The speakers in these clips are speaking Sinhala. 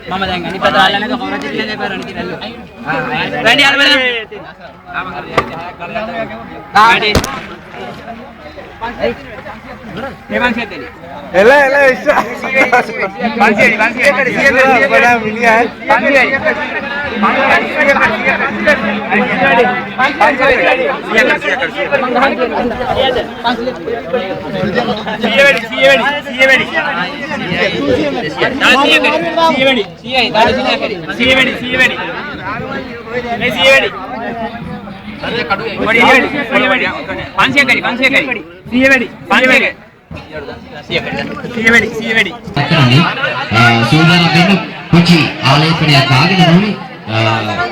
Mama jangan ini padahalnya ke orang jadi lebar nanti lalu. Ready al bala. Ready. Memang saya tadi. Ela isa. Bansi bada milihan. kunci ආලේපනයක් ආගෙන නෝනේ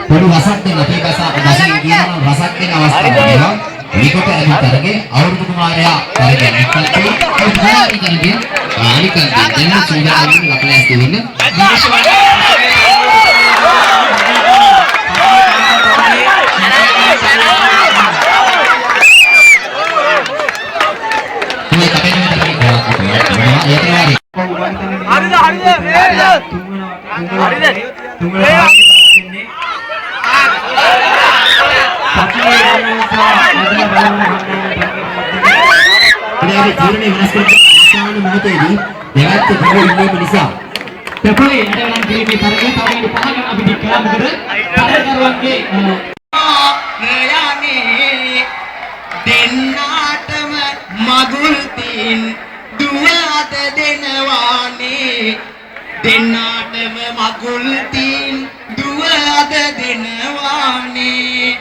පොඩි රසක් දෙන්න අපේ දශකයේ කියන රසක් දෙන අවස්ථාවක් තියෙනවා මේකට අනිතරගේ අවුරුදු කුමාරයා කරගෙන එක්කත් ඒ කරගෙන අනිකන් දෙන්න සූදානම් ලපලෑස් දෙන්න දෙන්නාටම මගුල් තීන් දුව අද දෙනවානේ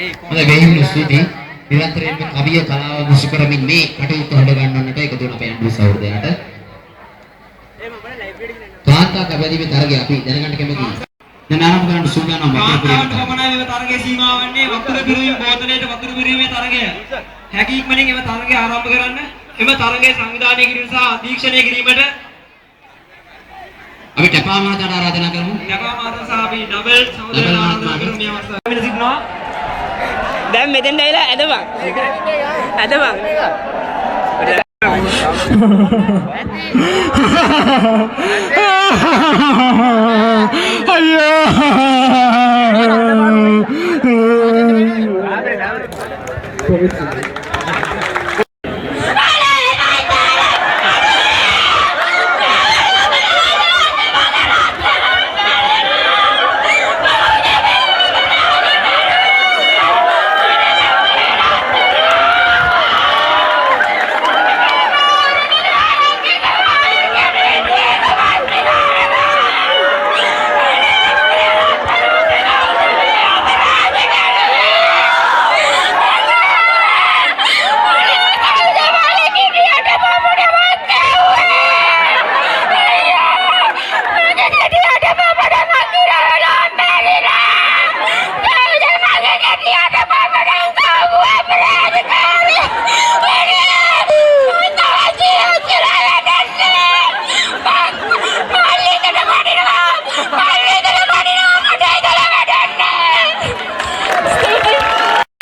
හොඳයි වෙහිමුණු ස්තුතියි. නිරන්තරයෙන්ම කවිය කලාව මුසු කරමින් මේ කටයුතු හොඳ ගන්නන්නට එකතු වෙන අපේ අනුරු සහෝදරයාට. කාන්තා කවැදීමේ තරගය අපි දැනගන්න කැමතියි. දැන් ආරම්භ කරන්න සූදානම් වතුර පිරීමට. පමණයි මේ තරගයේ සීමාව වන්නේ වතුර පිරීම බෝතලයට වතුර පිරීමේ තරගය. හැකි ඉක්මනින් එම තරගය ආරම්භ කරන්න. එම තරගය සංවිධානය කිරීම සහ අධීක්ෂණය කිරීමට අපි කැපා මහතාට ආරාධනා කරමු. කැපා මහතා සහ අපි ඩබල් සහෝදරයන් ආරාධනා කරමු මේ අවස්ථාවේ සිටිනවා. දැන් මෙතෙන් ඇවිල්ලා ඇදපන්. ඇදපන්.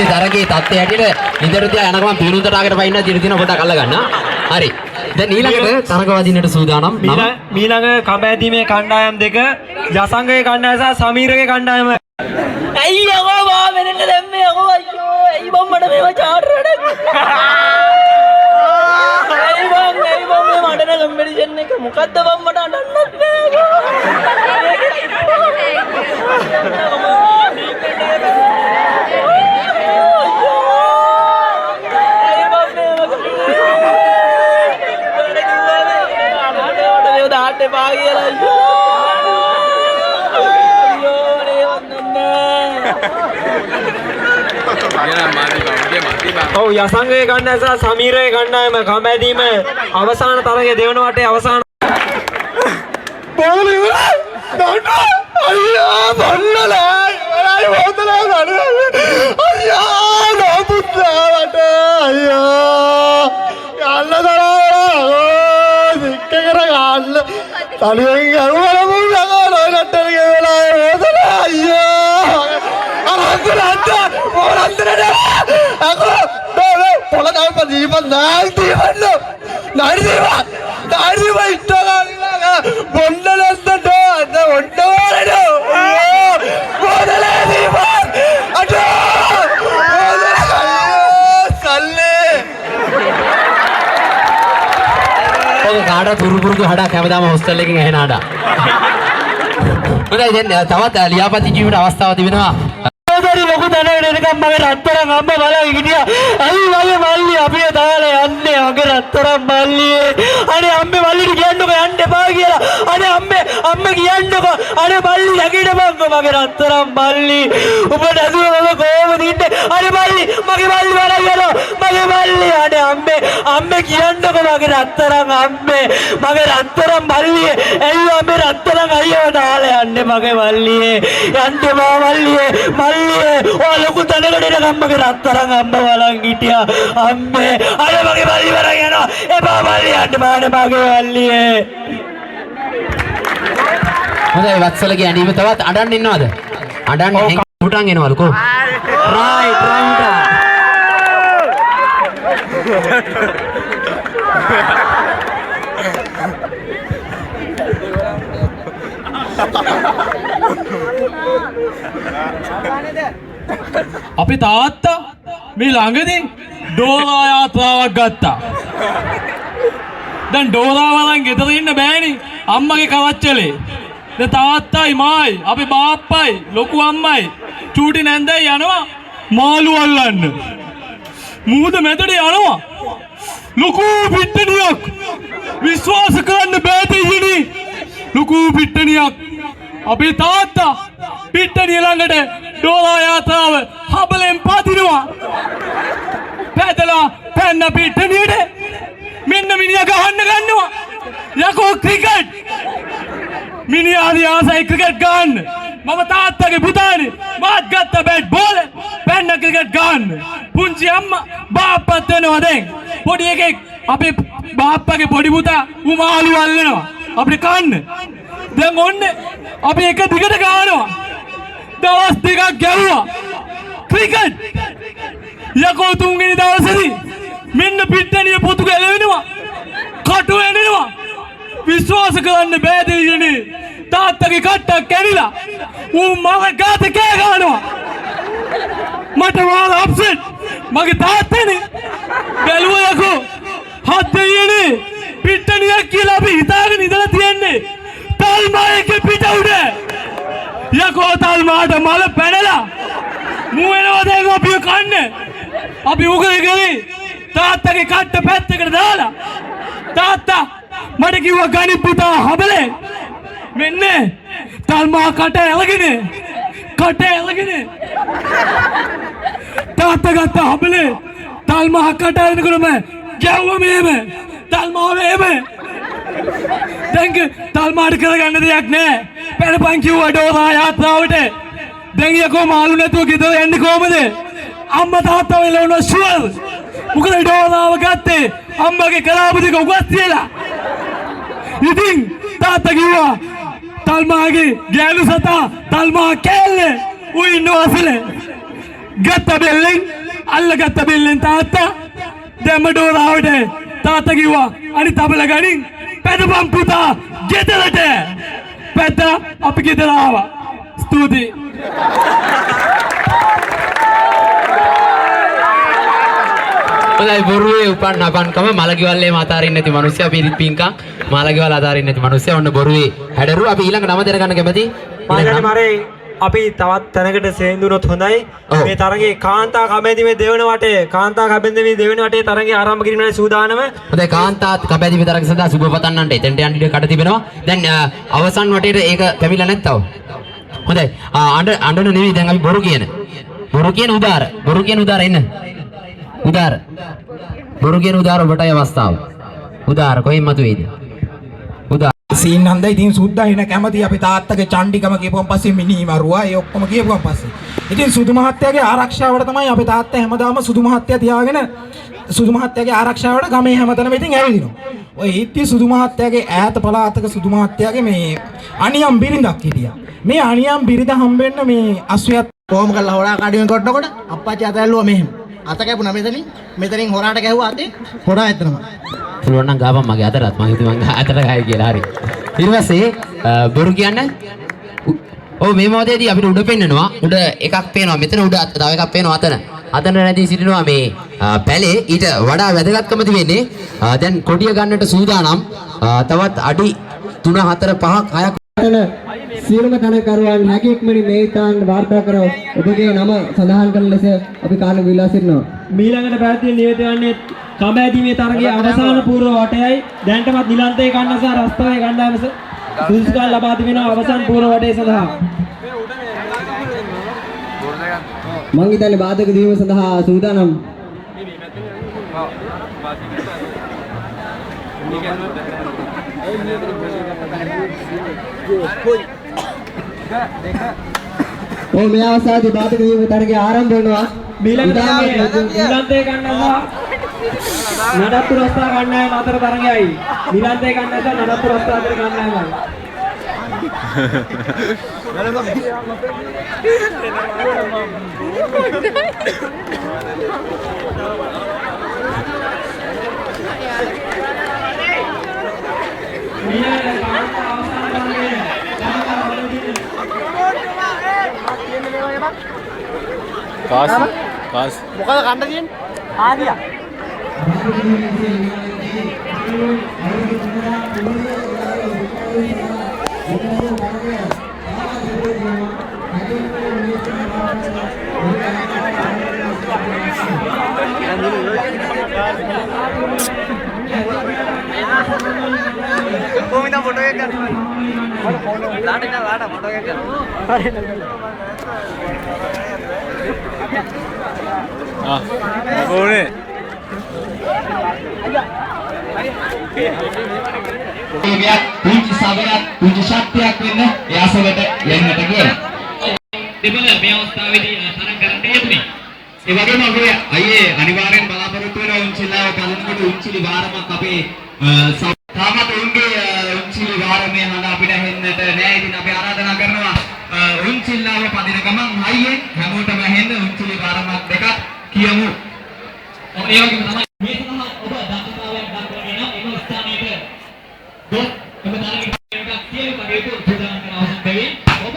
තරගයේ තත්ත්වය හැටියට ඉදිරියට තියා යනකම් පිරුන්තට ආකට පයින්න දින දින පොඩක් අල්ල ගන්න. හරි. දැන් ඊළඟට තරග වදින්නට සූදානම්. මීළඟ කඹ කණ්ඩායම් දෙක යසංගයේ කණ්ඩායම සහ සමීරගේ කණ්ඩායම. ඇයි යකෝ බා මෙන්න දැම්මේ යකෝ අයියෝ ඇයි බම්මඩ මේව චාටරට ඇයි බම් මේ මඩන කම්පිටිෂන් එක මොකද්ද බම්මට අඬන්නත් ඔව් යසංගයේ කණ්ඩායම සහ සමීරගේ කණ්ඩායම කඹැදීම අවසාන තරගයේ දෙවන වටේ අවසාන බෝල ඉවරයි අයියා බන්නලා ඉවරයි බෝතලා ගන්න අයියා නෝපුත්තාට අයියා යන්න තරවලා සික්ක කර ගන්න තලියෙන් ගරුවල මුල්ලා නෝනට්ටේ වෙලා බෝතලා අයියා අරන්තරට පොරන්තරට අකෝ නෝ පොලකාව පදීපන් නායි දීවන්න නායි දීවා ඉස්සගාලා බොන්නලන්ට අද ඔන්නවරඩෝ බොදලේ දීපන් අඩෝ කල්ලේ ඔය කාඩ පුරුපුරුදු හඩක් හැමදාම හොස්ටල් එකකින් ඇහෙන හඩක්. හොඳයි දැන් තවත් ලියාපදිංචි වීමට අවස්ථාවක් තිබෙනවා. ලොකු තැනකට එනකම් මගේ රත්තරන් අම්ම බලන් හිටියා. අයි වගේ මල්ලි අපි දාලා යන්නේ මගේ රත්තරන් මල්ලියේ. අනේ අම්මේ මල්ලිට කියන්නකෝ යන්න එපා කියලා. අනේ අම්මේ කියන්නකෝ. අනේ මල්ලි යකිටපන්කෝ මගේ රත්තරන් මල්ලි. ඔබ නැතුව මම කොහොමද ඉන්නේ? අනේ මල්ලි මගේ මල්ලි වරන් යනවා. මගේ මල්ලි අනේ අම්මේ කියන්නකෝ මගේ රත්තරන් අම්මේ. මගේ රත්තරන් මල්ලියේ. ඇයි අම්මේ රත්තරන් අයියව දාලා යන්නේ මගේ මල්ලියේ. යන්න එපා මල්ලියේ. ඔය ලොකු තැනකට එනකම් මගේ රත්තරන් අම්ම බලන් හිටියා. අම්මේ අනේ මගේ මල්ලි වරන් යනවා. එපා මල්ලි යන්න බානේ මගේ මල්ලියේ. හොඳයි වත්සලගේ ඇණීම තවත් අඩන්න ඉන්නවද? අඩන්න හුටන් එනවලු කො? රයිට් අපි තාත්තා මේ ළඟදී ඩෝරා යාත්‍රාවක් ගත්තා. දැන් ඩෝරා වලන් ගෙදර ඉන්න බෑනේ අම්මගේ කවච්චලේ. දැන් තාත්තයි මායි අපි බාප්පයි ලොකු අම්මයි චූටි නැන්දයි යනවා මාළු අල්ලන්න. මූද මැදට යනවා. ලොකු පිට්ටනියක් විශ්වාස කරන්න බෑ දෙයියනි. ලොකු පිට්ටනියක් අපේ තාත්තා පිට්ටනිය ළඟට ඩෝරා යාත්‍රාව හබලෙන් පදිනවා. පැදලා පැන්න පිට්ටනියට මෙන්න මිනිහා ගහන්න ගන්නවා. යකෝ ක්‍රිකට්. මිනිහා ආසයි ක්‍රිකට් ගන්න. මම තාත්තගේ පුතානේ මාත් ගත්ත බැට් බෝල පැන්න ක්‍රිකට් ගන්න. පුංචි අම්මා බාප්පත් වෙනවා දැන්. පොඩි එකෙක් අපේ බාප්පගේ පොඩි පුතා උමාලු අල්ලනවා. අපිට කන්න. දැන් ඔන්න අපි එක දිගට ගානවා. දවස් දෙකක් ගැව්වා. ක්‍රිකට්. යකෝ තුන්වෙනි දවසේදී මෙන්න පිට්ටනිය පොතු ගැලවෙනවා. කටු එනවා. විශ්වාස කරන්න බෑ දෙයියනේ. තාත්තගේ කට්ටක් කැඩිලා ඌ මල ගාත කෑ ගන්නවා. මට වාල අප්සෙට්. මගේ තාත්තනේ බැලුවා යකෝ. හත් දෙයියනේ පිට්ටනියක් කියලා අපි හිතාගෙන ඉඳලා තියන්නේ. තල්මායක පිට උඩ. යකෝ තල්මාට මල පැනලා මූ එනවා දැන් අපි කන්නේ. අපි උගල ගලේ තාත්තගේ කට්ට පැත්තකට දාලා තාත්තා මට කිව්වා ගනි පුතා හබලේ මෙන්න තල්මා කට ඇලගෙන තාත්තා ගත්ත හබලේ තල්මා කට ඇලගෙනම ගැව්වා මෙහෙම තල්මා මෙහෙම දැන් තල්මාට කරගන්න දෙයක් නැහැ පැනපන් කිව්වා ඩෝරා යාත්‍රාවට දැන් යකෝ මාළු නැතුව ගෙදර යන්නේ කොහමද අම්මා තාත්තා වෙලවන ෂුවර් මොකද ඩෝරාව ගත්තේ අම්මගේ කලාපතික උගත් කියලා ඉතින් තාත්තා කිව්වා තල්මාගේ ගෑනු සතා තල්මා කෑල්ලේ ඌ ඉන්නවා අසලේ ගත්ත බෙල්ලෙන් අල්ලගත්ත බෙල්ලෙන් තාත්තා දැම්ම ඩෝරාවට තාත්තා කිව්වා අනිත් තබල ගනින් පැනපන් පුතා ගෙදරට පැත්ත අපි ගෙදර ආවා ස්තුතියි හොඳයි බොරුවේ උපන් අපන්කම මලගිවල්ලේ මාතාරින් නැති මිනිස්සයා පිරිත් පිංකම් මලගිවල් ආතාරින් නැති මිනිස්සයා ඔන්න බොරුවේ හැඩරු අපි ඊළඟ නම දැනගන්න කැමති මාගණි මාරේ අපි තවත් තැනකට සේඳුනොත් හොඳයි මේ තරගේ කාන්තා කබැදිමේ දෙවන වටේ කාන්තා කබැදිමේ දෙවන වටේ තරගේ ආරම්භ කිරීමේ සූදානම හොඳයි කාන්තා කබැදිමේ තරග සඳහා සුබ පතන්නන්ට එතෙන්ට යන්න ඉඩ කඩ තිබෙනවා දැන් අවසන් වටේට ඒක පැමිණලා නැත්තව හොඳයි අඬන නෙවෙයි දැන් අපි බොරු කියන උදාර එන්න උදාර බොරු කියන උදාර ඔබටයි අවස්ථාව උදාර කොහෙන් මතුවේද උදාර සීන් හන්දයි ඉතින් සුද්දා එන කැමති අපි තාත්තගේ චණ්ඩිකම කියපුවම පස්සේ මිනී මරුවා ඒ ඔක්කොම කියපුවම පස්සේ ඉතින් සුදු මහත්තයාගේ ආරක්ෂාවට තමයි අපේ තාත්තා හැමදාම සුදු මහත්තයා තියාගෙන සුදු මහත්තයාගේ ආරක්ෂාවට ගමේ හැමතැනම ඉතින් ඇවිදිනවා ඔය ඉති සුදු මහත්තයාගේ ඈත පළාතක සුදු මහත්තයාගේ මේ අනියම් බිරිඳක් හිටියා මේ අනියම් බිරිඳ හම්බෙන්න මේ අස්වියත් කොහොම කරලා හොරා කාඩියෙන් කොටනකොට අප්පච්චි අතැල්ලුවා මෙහෙම අත කැපුණා මෙතනින් හොරාට ගැහුවා අතේ හොරා ඇත්තම පුළුවන් නම් ගාපන් මගේ අතටත් මම හිතුවා මං අතට ගහයි කියලා හරි ඊට පස්සේ බොරු කියන්නේ ඔව් මේ මොහොතේදී අපිට උඩ පෙන්නනවා උඩ එකක් පේනවා මෙතන උඩ තව එකක් පේනවා අතන නැදී සිටිනවා මේ පැලේ ඊට වඩා වැදගත්කම තියෙන්නේ දැන් කොඩිය ගන්නට සූදානම් තවත් අඩි 3 4 5 6ක් සියලුම තනකරුවන් නැගීක්මනි මේ තාන් වාර්තා කරව ඔබගේ නම සඳහන් කරන ලෙස අපි කාර්ය විලා සිටිනවා. මීළඟට පැවැත්වෙන නියත වන්නේ කඹැදිමේ තරගයේ අවසාන පූර්ව වටයයි දැන්ටමත් නිලන්තේ කන්න සහ රස්තාවේ ගණ්ඩායම සුදුසුකම් ලබා තිබෙනවා අවසාන පූර්ව වටය සඳහා. මං හිතන්නේ බාධක දීම සඳහා සූදානම්. ඔව් මේ අවස්ථාවේදී බාධක දීම තරගය ආරම්භ වෙනවා. නිලන්තේ කන්න සහ නඩත්තු රස්තා ගණ්ඩායම අතර තරගයයි. නිලන්තේ කන්න සහ නඩත්තු රස්තා අතර ගණ්ඩායමයි. කාස් මොකද කන්න තියෙන්නේ ආදියා කොහොමද ෆොටෝ එක ගන්න ලාට ෆොටෝ එක ගන්න ඕනේ. පුංචි සබයක් පුංචි ශක්තියක් වෙන්න එයාසලට යන්නට කියලා. දෙබල මේ අවස්ථාවේදී තරඟ කරන්න යෙදුනේ. ඒ වගේම අපේ අයියේ අනිවාර්යෙන් බලාපොරොත්තු වෙන උන්චිලාව බලනකොට උන්චිලි වාරමක් අපේ තාමත් උන්ගේ උන්චිලි වාරමේ හඬ අපිට හෙන්නට නෑ. ඉතින් අපි ආරාධනා කරනවා උන්චිලාව පදින ගමන් හයියෙන් හැමෝටම හෙන්න උන්චිලි වාරමක් දෙකක් කියමු. ඒ වගේම තමයි මේ සඳහා ඔබ දක්ෂතාවයක් දක්වගෙන එන එම ස්ථානයේ දොස් ඔබ තරඟ එකක් සියලු කටයුතු සූදානම් කරන අවසන් වෙයි. ඔබ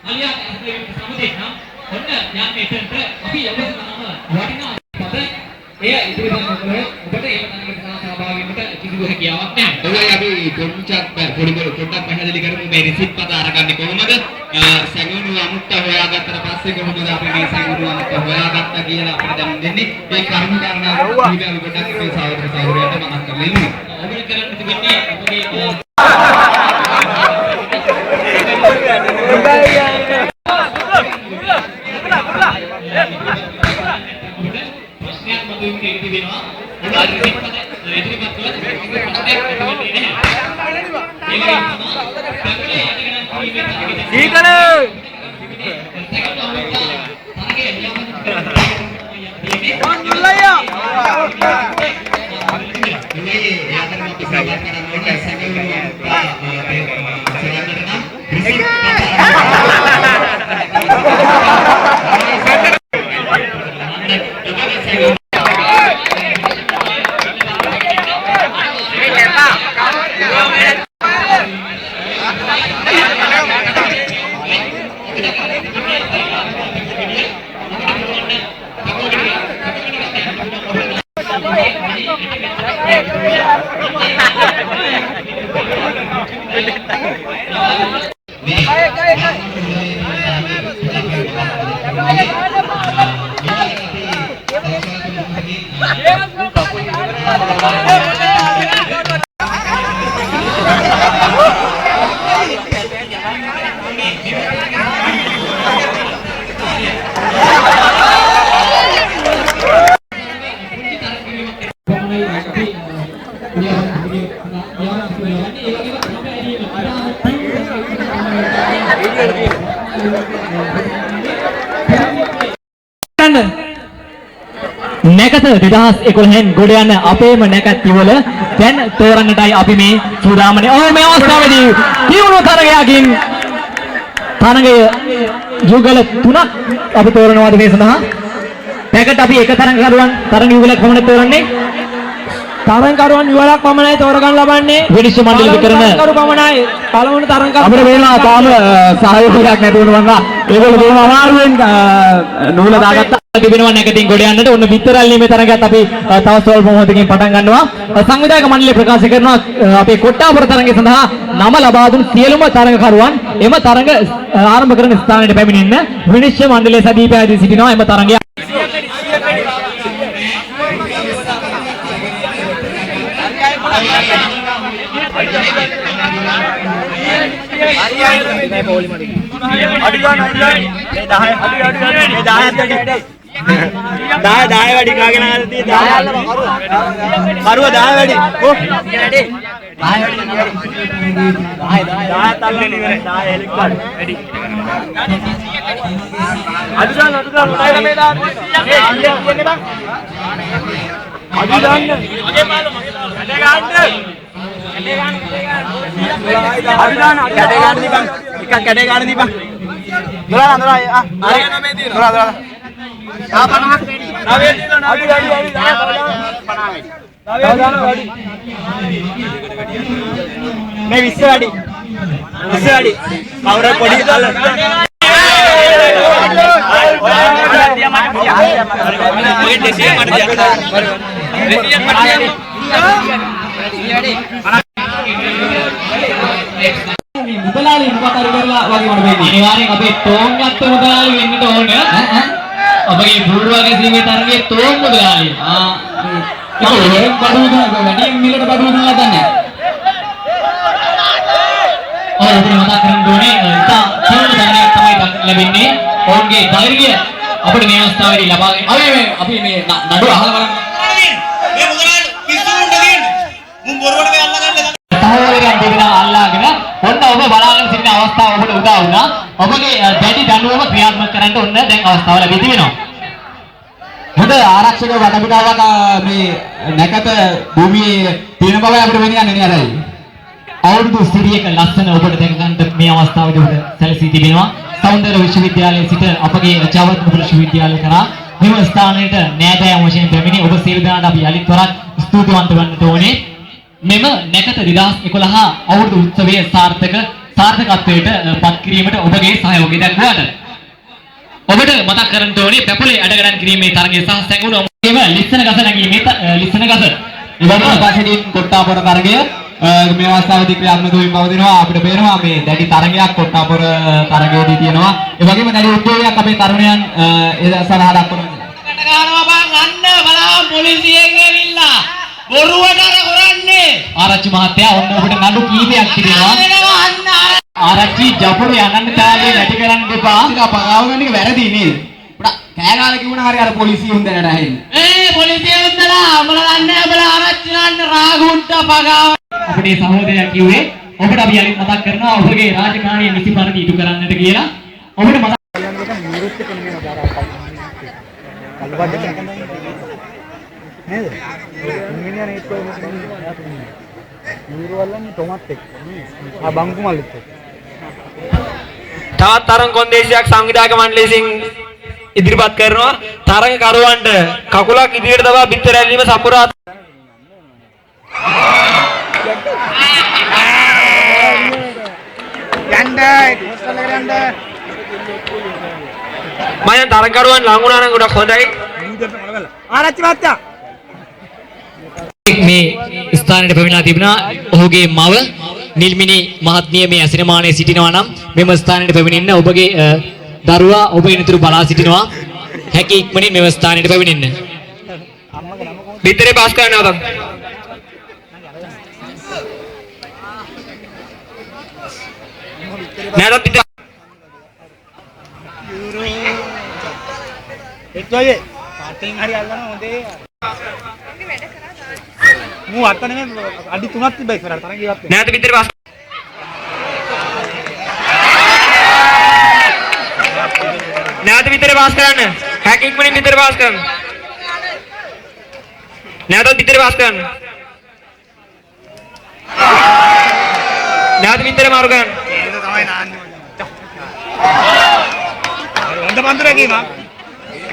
අලියාට අසතේ සමදේ නම් ඔන්න යන්න එතනට අපි යොමුනම වටිනා පද එය ඉදිරියට කරලා ඔබට ඒක තරඟට සහභාගී වෙන්නට කිසිදු හැකියාවක් නැහැ. ඔයයි අපි පොඩ්ඩක් පැහැදිලි කරමු මේ රිසිට් පද අරගන්නේ කොහොමද? සැඟවුණු අමුත්ත හොයාගත්තට පස්සේ කොහොමද අපි මේ සැඟවුණු අමුත්ත හොයාගත්තා කියලා අපිට දැනුම් දෙන්නේ. ඒ කරුණු කාරණා අපි පොඩ්ඩක් මේ සහෝදරයට මතක් කරලා ඉන්නවා. ඔබට කරන්න තිබෙන්නේ අපගේ නැකත 2011න් ගොඩ යන අපේම නැකත් ඉවල දැන් තෝරන්නටයි අපි මේ සූදාමනේ. ඔව් මේ අවස්ථාවේදී තියුණු තරගයකින් තරගය යුගල 3ක් අපි තෝරනවාද මේ සඳහා. නැකත අපි එක තරගකරුවන් තරග යුගලක් පමණ තෝරන්නේ. තරගකරුවන් යුගලක් පමණයි තෝරගන්න ලබන්නේ. විනිශ්චය මණ්ඩලය කරන තරගකරු පමණයි. පළමුව තරගකරු අපිට වෙනවා තාම සහයෝගයක් නැති වුණා මංගා. ඒගොල්ලෝ බොහොම අමාරුවෙන් නූල දාගත්තා. තිබෙනවා නැකතින් ගොඩ යන්නට ඔන්න විතරල්ලි මේ තරගයත් අපි තව ස්වල්ප මොහොතකින් පටන් ගන්නවා. සංවිධායක මණ්ඩලය ප්‍රකාශ කරනවා අපේ කොට්ටාපුර තරගය සඳහා නම ලබා දුන් සියලුම තරගකරුවන් එම තරග ආරම්භ කරන ස්ථානයට පැමිණෙන්න විනිශ්චය මණ්ඩලය සැදී පැහැදී සිටිනවා. එම තරගය දාය වැඩි කාගෙන ආරදී දාය කරුව දාය වැඩි කො දාය තල්ලන්නේ ඉවරයි දාය හෙලික් වැඩි අදුදාන උඩයි මේ දාන්න ඒ කියන්නේ බං අදුදාන්න මගේ මාළු කඩේ ගන්න අදුදාන කඩේ ගන්න දීපන් එකක් කඩේ ගන්න දීපන් දොලා දොලා හරි දොලා දොලා ආ 50ක් වැඩි. අඩි වැඩි 50 වැඩි. මේ 20 වැඩි. 20 වැඩි. කවුරු පොඩි අල්ල. මුදලාලි මොකක්ද කරලා වගේ මට වෙන්නේ. අනිවාර්යෙන් අපේ තෝන්ගත්ත මුදලාලි වෙන්නට ඕන. අපගේ පූර්වගේ සීමේ තරගයේ තෝම් මුදලාලි. ඒක වරෙන් බඩු දුන්නා වැඩි මිලට බඩු දුන්නා නැහැ. අපිට මතක් කරගන්න ඕනේ ඉතා සියුම් තරගයක් තමයි ලැබෙන්නේ. ඔවුන්ගේ ධෛර්යය අපිට මේ අවස්ථාවේදී ලබාගෙන අපි මේ නඩුව අහලා බලන්න. මේ මුදලාට පිස්සුුන්ට දෙන්නේ. මුන් බොරුවට මේ අල්ලගන්න. සහෝදරයන් දෙදෙනා අල්ලාගෙන ඔන්න ඔබ බලාගෙන සිටින අවස්ථාව ඔබට උදා වුණා. ඔබගේ දැඩි දඬුවම ක්‍රියාත්මක කරන්න ඔන්න දැන් අවස්ථාව ලැබී තිබෙනවා. හොඳ ආරක්ෂක වටපිටාවක් මේ නැකත භූමියේ තියෙන බව අපිට වෙන්නේ නැහැ නේද? අවුරුදු 30ක ලස්සන ඔබට දැක ගන්න මේ අවස්ථාවේදී ඔබට සැලසී තිබෙනවා. සෞන්දර්ය විශ්වවිද්‍යාලයේ සිට අපගේ ජවත්ම විශ්වවිද්‍යාලය කරා මෙම ස්ථානයට නෑදෑයන් වශයෙන් පැමිණි ඔබ සියලු දෙනාට අපි යලිත් වරක් ස්තුතිවන්ත වන්නට ඕනේ. මෙම නැකත 2011 අවුරුදු උත්සවයේ සාර්ථකත්වයට පත් කිරීමට ඔබගේ සහයෝගය දක්වන්න. ඔබට මතක් කරන්න ඕනේ පැපලේ අඩගණන් කිරීමේ තරගයේ සහ සැඟවුණු ඔබේම ලිස්සන ගස නැගීමේ ලිස්සන ගස. ඉවරන පසෙකින් කොට්ටාපොර තරගය මේ අවස්ථාවේදී ක්‍රියාත්මක වෙමින් පවතිනවා. අපිට පේනවා මේ දැඩි තරගයක් කොට්ටාපොර තරගයේදී තියෙනවා. ඒ වගේම දැඩි උද්‍යෝගයක් අපේ තරුණයන් ඒ සඳහා දක්වනවා. ගන්නවා බං අන්න බලන්න පොලිසියෙන් ඇවිල්ලා බොරුවට කරන්නේ. ආරච්චි මහත්තයා ඔන්න ඔබට නඩු කීපයක් තිබෙනවා. ආරච්චි ජපුරු යනන්න තාලේ නැටි කරන්න එපා. ඉතින් පගාව ගන්න එක වැරදි නේද? උඩ කෑ ගාලා කිව්වනා හරි අර පොලිසිය හොඳ නෑ ඇහෙන්නේ. මේ පොලිසිය උන්දලා උඹලා දන්නේ උඹලා ආරච්චි ගන්න රාගුන්ට පගාව. අපේ සහෝදරයා කිව්වේ ඔබට අපි යලිත් මතක් කරනවා ඔබගේ රාජකාරිය නිසි පරිදි ඉටු කරන්නට කියලා. ඔබට මතක් නේද? මිනිහා නේත් නීරුවල්ලන්නේ ටොමැට් එක. ආ බංකු මල්ලිත් එක්ක. තවත් තරඟ කොන්දේසියක් සංවිධායක මණ්ඩලය විසින් ඉදිරිපත් කරනවා. තරඟකරුවන්ට කකුලක් ඉදිරියට තබා බිත්තර ඇල්ලීම සපුරා මම තරඟකරුවන් ලඟ වුණා නම් ගොඩක් හොඳයි. ආරච්චි මහත්තයා මේ ස්ථානයට පැමිණලා තිබුණා. ඔහුගේ මව නිල්මිනි මහත්මිය මේ ඇසිරමානයේ සිටිනවා නම් මෙම ස්ථානයට පැමිණෙන්න ඔබගේ දරුවා ඔබ ඉනතුරු බලා සිටිනවා. හැකි ඉක්මනින් මෙම ස්ථානයට පැමිණෙන්න. බිත්තරේ පාස් කරනවා තත්. නැරත් පිට එක්කෝයේ පාටින් හරි අල්ලන හොඳේ. මූ අත නෙමෙයි අඩි 3ක් තිබ්බා ඉස්සරහට තරංග ඉවත් වෙනවා. නැරත් බිත්තරේ පාස් නැවත බිත්තරේ පාස් කරන්න. හැකි ඉක්මනින් බිත්තරේ පාස් කරන්න. නැවත බිත්තරේ පාස් කරන්න. නැවත බිත්තරේ මාරු කරන්න. ඒක තමයි නාන්නේ. හොඳ බන්දුර කීමා.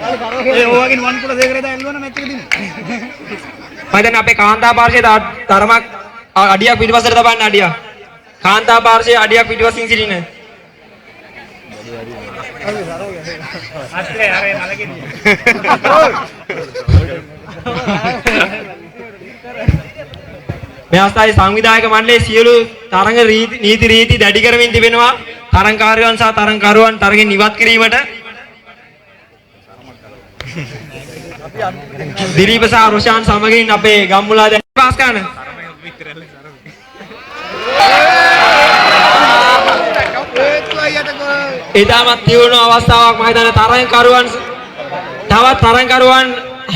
ඒ ඔයගෙන් වන් කුල දෙකරේ දැන් එල්ලුවන මැච් එක දිනේ. මම දැන් අපේ කාන්තා පාර්ශවයේ තරමක් අඩියක් පිටිපස්සට තබන්න අඩියක්. කාන්තා පාර්ශවයේ අඩියක් පිටිපස්සින් සිටින. අස්ත්‍රේ අරේ නලකෙන්නේ. මේ අවස්ථාවේ සංවිධායක මණ්ඩලයේ සියලු තරඟ නීති රීති දැඩි කරමින් තිබෙනවා. තරඟකාරයන් සහ තරඟකරුවන් තරගෙන් ඉවත් කිරීමට දිලීප සහ රොෂාන් සමගින් අපේ ගම්මුලා දැන් පාස් කරන. ඊටමත් තියුණු අවස්ථාවක් මම හිතන්නේ තරඟකරුවන් තවත් තරඟකරුවන්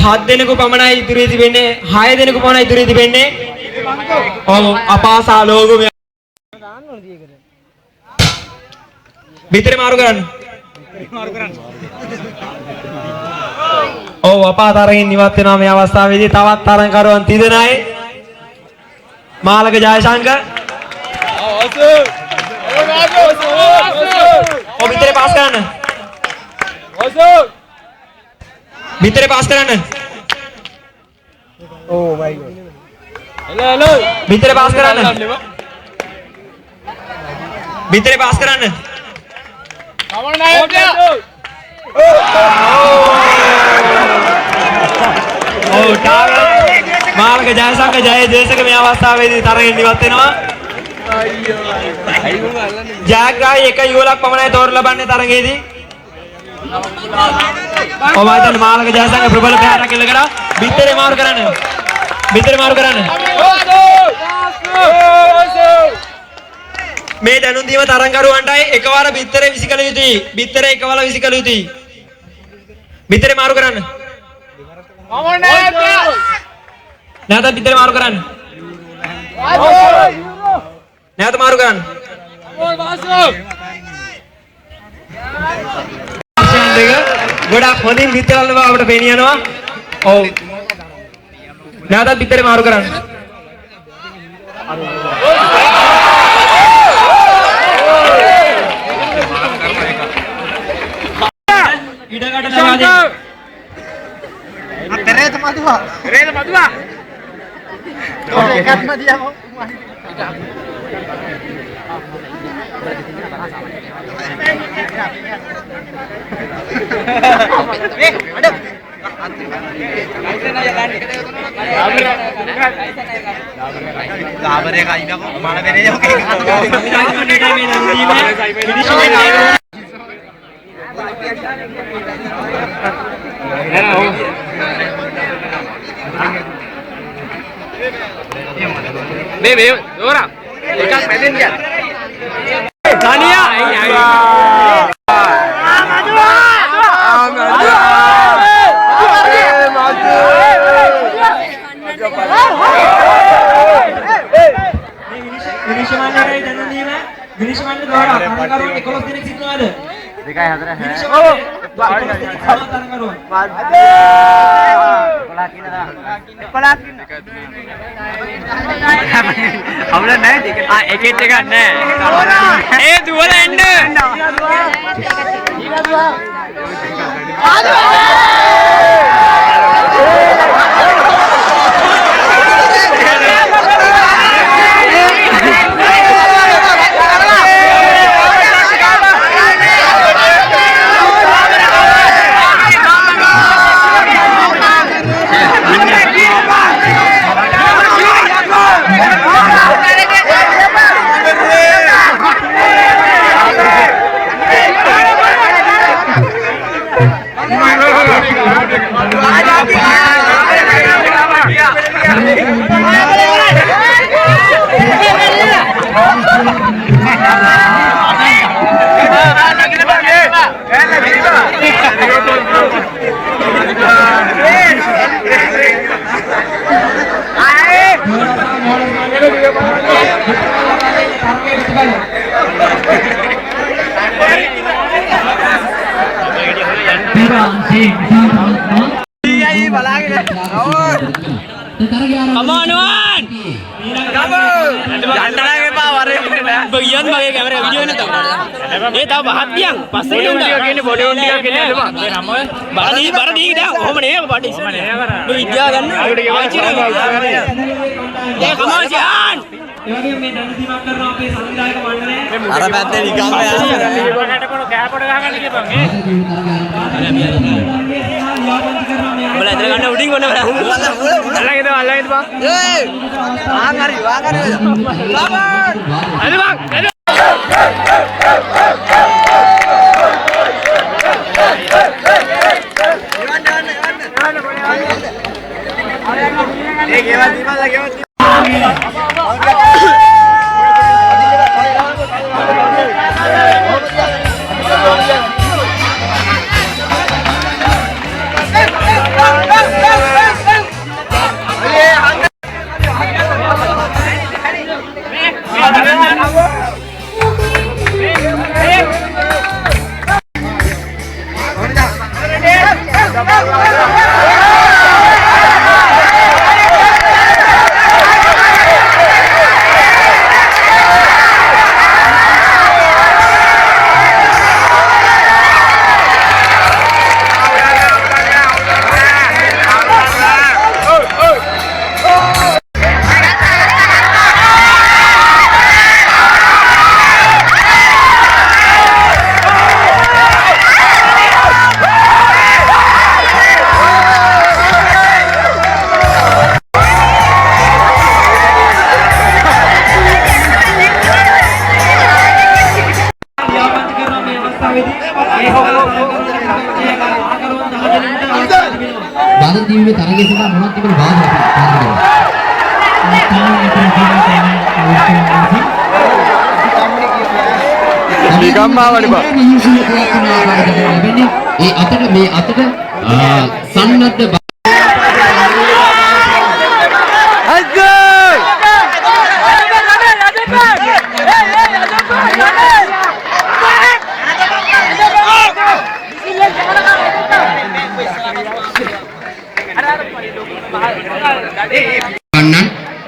7 දෙනෙකු පමණයි ඉදිරි තිබෙන්නේ 6 දෙනෙකු පමණයි ඉදිරි තිබෙන්නේ. ඔව් අපාසා ලෝගු බිත්තරේ මාරු කරන්න. ඔව් අපාතරයෙන් ඉවත් වෙනවා මේ අවස්ථාවේදී. තවත් තරඟකරුවන් 3 දෙනයි. මාලක ජයශංකර් ඔව් බිත්තරේ පාස් කරන්න. බිත්තරේ පාස් කරන්න. ඕ මයි ගොඩ්. hello බිත්තරේ පාස් කරන්න. බිත්තරේ පාස් කරන්න. කවණ නැහැ. ඔව් මාලක ජයශංකර් ජය දේශක මේ අවස්ථාවේදී තරගෙන් ඉවත් වෙනවා. ජයග්‍රාහී එක යුවලක් පමණයි තෝරලා ලබන්නේ තරගයේදී. ඔව් මම හිතන්නේ මාලක ජයශංකර් ප්‍රබල ප්‍රහාරයක් එල්ල කරා. බිත්තරේ මාරු කරන්න. බිත්තරේ මාරු කරන්න. මේ දැනුම් දීම තරඟකරුවන්ටයි එකවර බිත්තරේ විසිකල යුතුයි. බිත්තරේ එකවර විසිකල යුතුයි. බිත්තරේ මාරු කරන්න. නැවත බිත්තරේ මාරු කරන්න. නැවත මාරු කරන්න. ගොඩක් හොඳින් බිත්තරවල බව අපිට පේන යනවා. ඔව්. නැවත බිත්තරේ මාරු කරන්න. Come on, Wan! Bagian bagi kamera video ni tahu. Tahu bahat yang pasti dia ni body dia kini ada. Baru di dah. Oh mana body. Video kan? Come on, Jan. Arah baterai di kamera. Boleh terus anda uding mana? Allah itu bang. Angari. Selamat. Ayo bang. बादल टीवी में तरंगे से का मोहन तिमन बात है සන්නද්ධ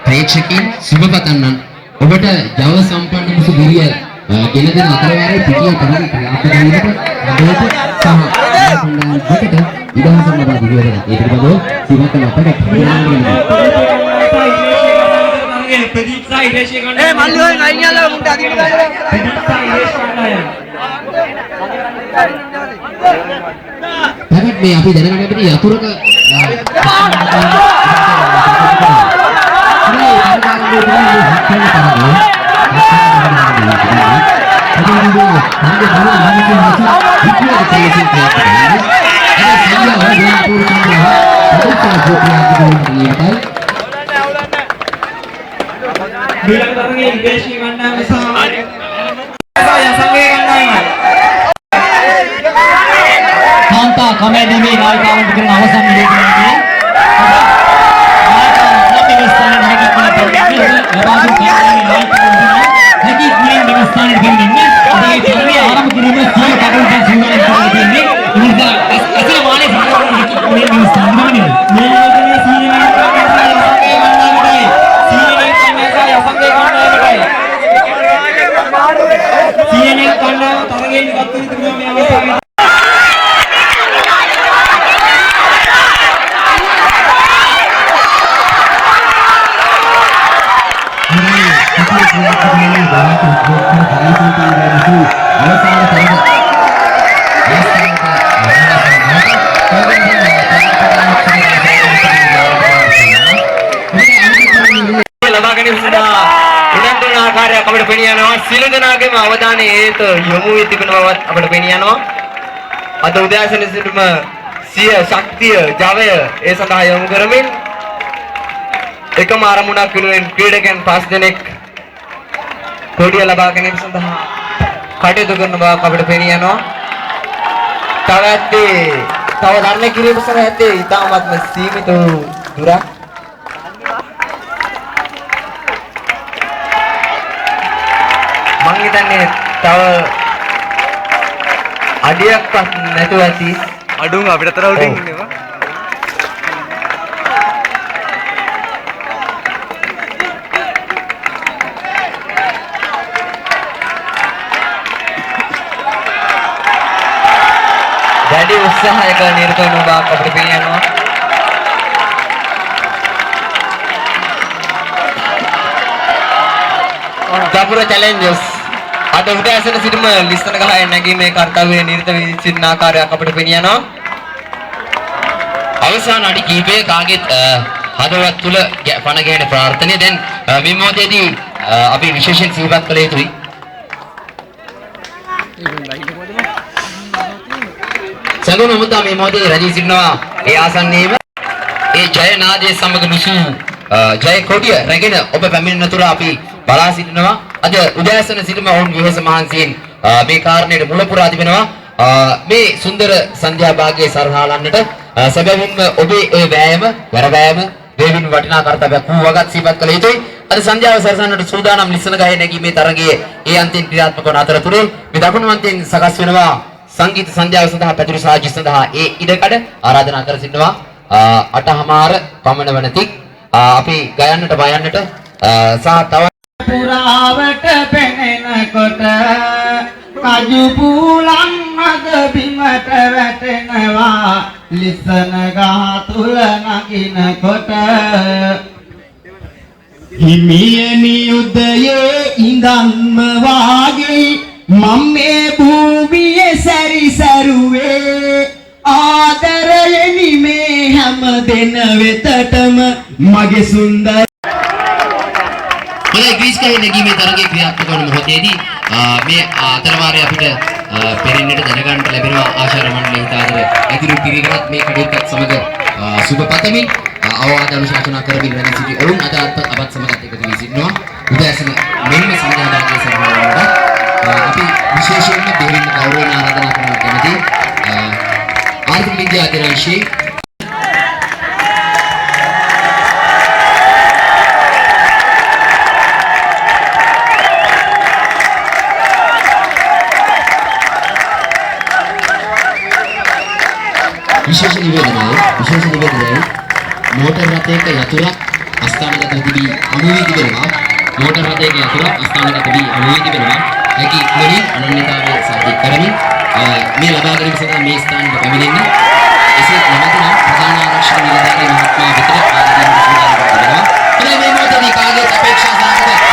ප්‍රේක්ෂකයන් සුබ පතන්නන් ඔබට ජව සම්පන්න මුසු ගිරිය ගෙන දෙන අතරවාරයේ පිටිය තරම් ක්‍රියාත්මක වීමට ඔබට සහ දෙකට විදහාස ලබා දී වෙනවා. ඒ පිළිබඳව සිවකන අපට ප්‍රදීප්සා ඉරේෂේ ගන්න ඒ මල්ලි ඔය නයින් යාලා මුන්ට අදින්න ප්‍රදීප්සා ඉරේෂේ ගන්න පැකට් මේ අපි දැනගන්න අපිට යතුරුක කාන්තා කමැදිමේ නායිකාවන්ට කරන අවසන් නිවේදනයේදී අපිට පෙනී යනවා සියලු දෙනාගේම අවධානය ඒත යොමු වී තිබෙන බවත් අපිට පෙනී යනවා. අද උදෑසන සිටම සිය ශක්තිය ජවය ඒ සඳහා යොමු කරමින් එකම අරමුණක් වෙනුවෙන් ක්‍රීඩකයන් 5 දෙනෙක් කොඩිය ලබා ගැනීම සඳහා කටයුතු කරන බවක් අපිට පෙනී යනවා. තව ධර්ම කිරීම සඳහා ඇත්තේ ඉතාමත්ම සීමිත වූ දුරක්. මං හිතන්නේ තව අඩියක්වත් නැතුව ඇති අඩුම අපිට අතර උඩින් ඉන්නවා. වැඩි උත්සාහයක නිරත වෙන බවක් අපිට පේනවා. දපුර චැලෙන්ජස් අද උදෑසන සිටම ලිස්සන ගහේ නැගීමේ කාර්යයේ නිරත වී සිටින ආකාරයක් අපිට පෙනියනවා. අවසාන අඩි කීපයේ කාගෙත් හදවත් තුල පණ ගැහෙන ප්‍රාර්ථනය දැන් මේ මොහොතේදී අපි විශේෂයෙන් සිහිපත් කළ යුතුයි. සගුණ මුදා මේ මොහොතේ රැඳී සිටිනවා ඒ ආසන්නයේම ඒ ජය නාදයේ සමග මුසු ජය කොඩිය රැගෙන ඔබ පැමිණෙන තුර අපි බලා සිටිනවා. අද උදෑසන සිටම ඔවුන් විශේෂ මහන්සියෙන් මේ කාරණයට මුල පුරා තිබෙනවා. මේ සුන්දර සන්ධ්‍යා භාගයේ සරහාලන්නට සැබවින්ම ඔබේ ඒ වෑයම වරවෑයම දෙවින් වටිනා කාර්යයක් වූ වගත් සිහිපත් කළ යුතුයි. අද සන්ධ්‍යාව සරසන්නට සූදානම් ලිස්සන ගහේ නැගීමේ තරගයේ ඒ අන්තිම ක්‍රියාත්මක වන අතරතුරේ මේ දකුණු අන්තයෙන් සකස් වෙනවා සංගීත සන්ධ්‍යාව සඳහා පැතුරු සාජ්‍ය සඳහා ඒ ඉඩකඩ ආරාධනා කර සිටිනවා. 8:00 පමණ වනතික් අපි ගයන්නට වයන්නට සහ තව පුරාවට පෙනෙනකොට කජු පූලන් මද බිමට වැටෙනවා ලිස්සන ගහ තුල නගිනකොට හිමියනි උදයේ ඉඳන්ම වාගේ මම මේ භූමියේ සැරිසරුවේ ආදරයනි මේ හැම දෙන වෙතටම මගේ සුන්දර හොඳයි ග්‍රීස් ගහේ නැගීමේ තරගයේ ක්‍රියාත්මක වන මොහොතේදී මේ අතරවාරයේ අපිට පෙරෙන්නට දැනගන්නට ලැබෙනවා ආශාර මණ්ඩලයේ හිතාදර ඇතිරු පිරිකරත් මේ කඩේකත් සමග සුබ පතමින් අවවාද අනුශාසනා කරමින් රැඳී සිටි ඔවුන් අද අපත් සමගත් එකතු වී සිටිනවා. උදෑසන මෙන්න සංඝයාගේ සභාවට අපි විශේෂයෙන්ම දෙවියන් ගෞරවයෙන් ආරාධනා කරනවා කැමැති ආර්ථික විද්‍යා අධ්‍යනාංශයේ විශේෂ නිවේදනය මෝටර් රථයක යතුරක් අස්ථානගත තිබී අමු වී තිබෙනවා. මෝටර් රථයක යතුරක් අස්ථානගත වී අමු වී තිබෙනවා. හැකි ඉක්මනින් අනන්‍යතාවය සාධිත කරමින් මේ ලබා ගැනීම සඳහා මේ ස්ථානයට පැමිණෙන්න. එසේ නැවතුනම් ප්‍රධාන ආරක්ෂක නිලධාරී මහත්මයා වෙත ආරාධනා කරනවා. මේ මොහොතේ කාගේ අපේක්ෂා සාකච්ඡා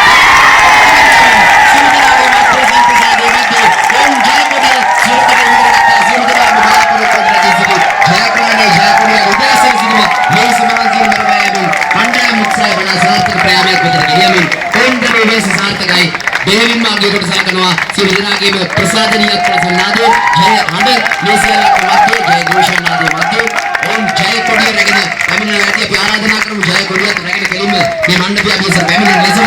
දෙවියන් මාගේ කොට සලකනවා සියලු දෙනාගේම ප්‍රසාදනීය ප්‍රසන්නාදෝ ජය හඬ මේ සියල්ලක් මැද්දේ ජය ഘോഷනාදෝ මැද්දේ ඕම් ජය කොඩිය රැගෙන පැමිණෙන ඇති අපි ආරාධනා කරමු ජය කොඩියත් රැගෙන කෙලින්ම මේ මණ්ඩපය අපි ඉස්සර පැමිණෙන ලෙසට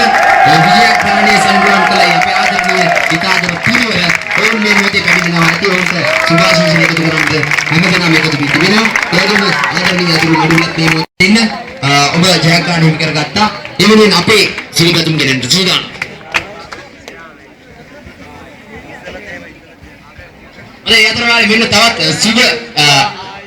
විජයක්‍රාණයේ සංග්‍රහණ කළ අපේ ආදරණීය විකාදර පිරිවර ඕම් මේ මොහොතේ පැමිණෙනවා ඇති ඕම්ට සුභාශිංසන එකතු කරමුද හැමදෙනාම එකතු වී තිබෙනවා ඒගොල්ලෝ ආදරණීය අතුරු මඩුලත් මේ මොහොතේ ඉන්න ඔබ ජයග්‍රහණය හිමි කරගත්තා එවෙනින් අපේ සිරිගතුම් ගෙනෙන්න සූදානම්. යතරවාරි මෙන්න තවත් සුබ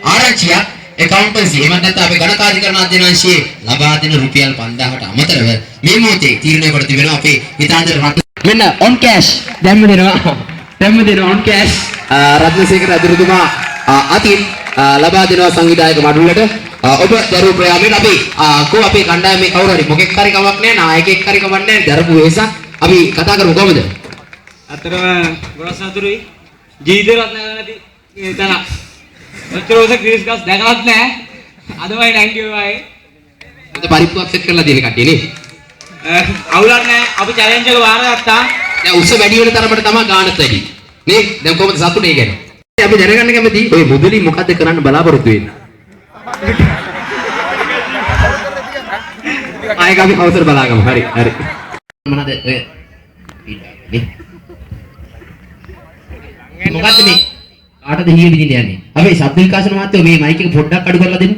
ආරංචියක් accountancy එහෙම නැත්නම් අපේ ගණකාධිකරණ අධ්‍යනාංශයේ ලබා දෙන රුපියල් 5000ට අමතරව මේ මොහොතේ තීරණය කර තිබෙනවා අපේ හිතාන්තර රට මෙන්න on cash දැම්ම දෙනවා on cash රත්නසේකර අධිරතුමා අතින් ලබා දෙනවා සංවිධායක මඩුල්ලට ඔබ දරුවෝ ප්‍රයාමයෙන් අපි අපේ කණ්ඩායමේ කවුරු හරි මොකෙක් හරි කමක් නැහැ නායකයෙක් හරි කමක් නැහැ දරපු වෙහසක් අපි කතා කරමු කොහොමද අතරම ගොඩක් සතුටුයි ජීවිතේවත් නැති තන ඔච්චරෝස ක්‍රීස් ගස් දැකලත් නැහැ අදමයි 90 වගේ මොකද පරිප්පුවක් සෙට් කරලා දෙන කට්ටිය නේ අවුලක් නැහැ අපි චැලෙන්ජ් එක වාරගත්තා දැන් උස වැඩි වෙන තරමට තමයි ගානත් වැඩි නේ දැන් කොහොමද සතුටේ ගැන අපි දැනගන්න කැමති ඔය මුදලි මොකද්ද කරන්න බලාපොරොත්තු වෙන්නේ ආයෙ අපි අවසර බලාගමු හරි මොනවාද ඔය නේ මොකද්ද මේ කාටද හිය විදින්න යන්නේ අපි ශබ්ද විකාශන මාත්‍යෝ මේ මයික් එක පොඩ්ඩක් අඩු කරලා දෙන්න